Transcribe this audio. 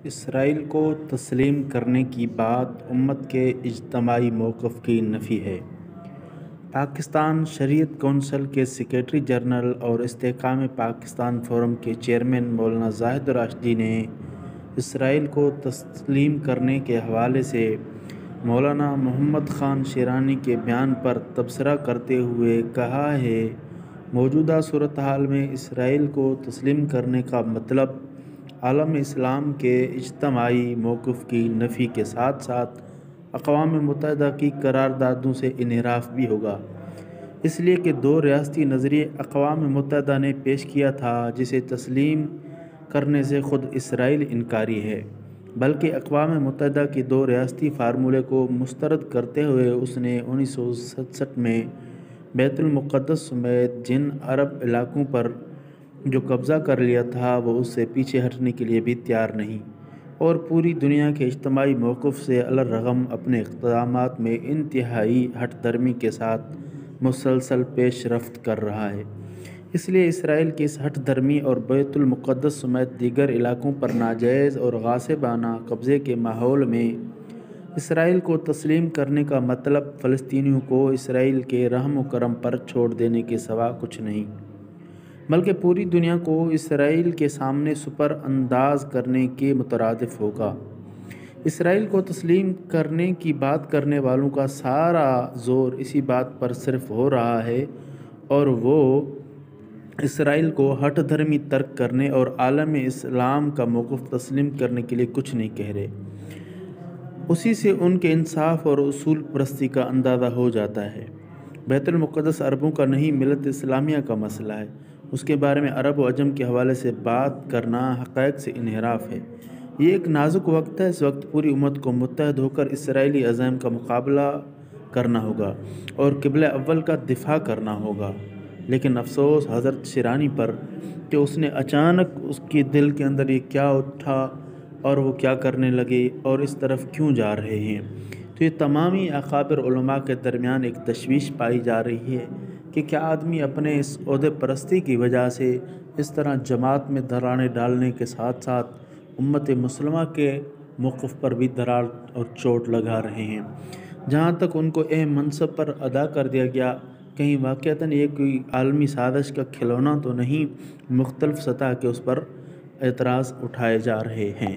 اسرائیل کو تسلیم کرنے کی بات امت کے اجتماعی موقف کی نفی ہے۔ پاکستان شریعت کونسل کے سیکریٹری جنرل اور استحکام پاکستان فورم کے چیئرمین مولانا زاہد راشدی نے اسرائیل کو تسلیم کرنے کے حوالے سے مولانا محمد خان شیرانی کے بیان پر تبصرہ کرتے ہوئے کہا ہے، موجودہ صورتحال میں اسرائیل کو تسلیم کرنے کا مطلب عالم اسلام کے اجتماعی موقف کی نفی کے ساتھ ساتھ اقوام متحدہ کی قراردادوں سے انحراف بھی ہوگا، اس لیے کہ دو ریاستی نظریے اقوام متحدہ نے پیش کیا تھا جسے تسلیم کرنے سے خود اسرائیل انکاری ہے، بلکہ اقوام متحدہ کی دو ریاستی فارمولے کو مسترد کرتے ہوئے اس نے 1967 میں بیت المقدس سمیت جن عرب علاقوں پر جو قبضہ کر لیا تھا وہ اس سے پیچھے ہٹنے کے لیے بھی تیار نہیں، اور پوری دنیا کے اجتماعی موقف سے الرغم اپنے اقدامات میں انتہائی ہٹ درمی کے ساتھ مسلسل پیش رفت کر رہا ہے۔ اس لیے اسرائیل کی اس ہٹ درمی اور بیت المقدس سمیت دیگر علاقوں پر ناجائز اور غاصبانہ قبضے کے ماحول میں اسرائیل کو تسلیم کرنے کا مطلب فلسطینیوں کو اسرائیل کے رحم و کرم پر چھوڑ دینے کے سوا کچھ نہیں، بلکہ پوری دنیا کو اسرائیل کے سامنے سپر انداز کرنے کے مترادف ہوگا۔ اسرائیل کو تسلیم کرنے کی بات کرنے والوں کا سارا زور اسی بات پر صرف ہو رہا ہے، اور وہ اسرائیل کو ہٹ دھرمی ترک کرنے اور عالم اسلام کا موقف تسلیم کرنے کے لیے کچھ نہیں کہہ رہے۔ اسی سے ان کے انصاف اور اصول پرستی کا اندازہ ہو جاتا ہے۔ بیت المقدس عربوں کا نہیں، ملت اسلامیہ کا مسئلہ ہے، اس کے بارے میں عرب و عجم کے حوالے سے بات کرنا حقائق سے انحراف ہے۔ یہ ایک نازک وقت ہے، اس وقت پوری امت کو متحد ہو کر اسرائیلی عزائم کا مقابلہ کرنا ہوگا اور قبلہ اول کا دفاع کرنا ہوگا، لیکن افسوس حضرت شیرانی پر کہ اس نے اچانک اس کے دل کے اندر یہ کیا اٹھا اور وہ کیا کرنے لگے اور اس طرف کیوں جا رہے ہیں۔ تو یہ تمامی اکابر علماء کے درمیان ایک تشویش پائی جا رہی ہے کہ کیا آدمی اپنے اس عہدے پرستی کی وجہ سے اس طرح جماعت میں دراڑیں ڈالنے کے ساتھ ساتھ امت مسلمہ کے موقف پر بھی دراڑ اور چوٹ لگا رہے ہیں۔ جہاں تک ان کو اہم منصب پر ادا کر دیا گیا، کہیں واقعتاً یہ کوئی عالمی سازش کا کھلونا تو نہیں، مختلف سطح کے اس پر اعتراض اٹھائے جا رہے ہیں۔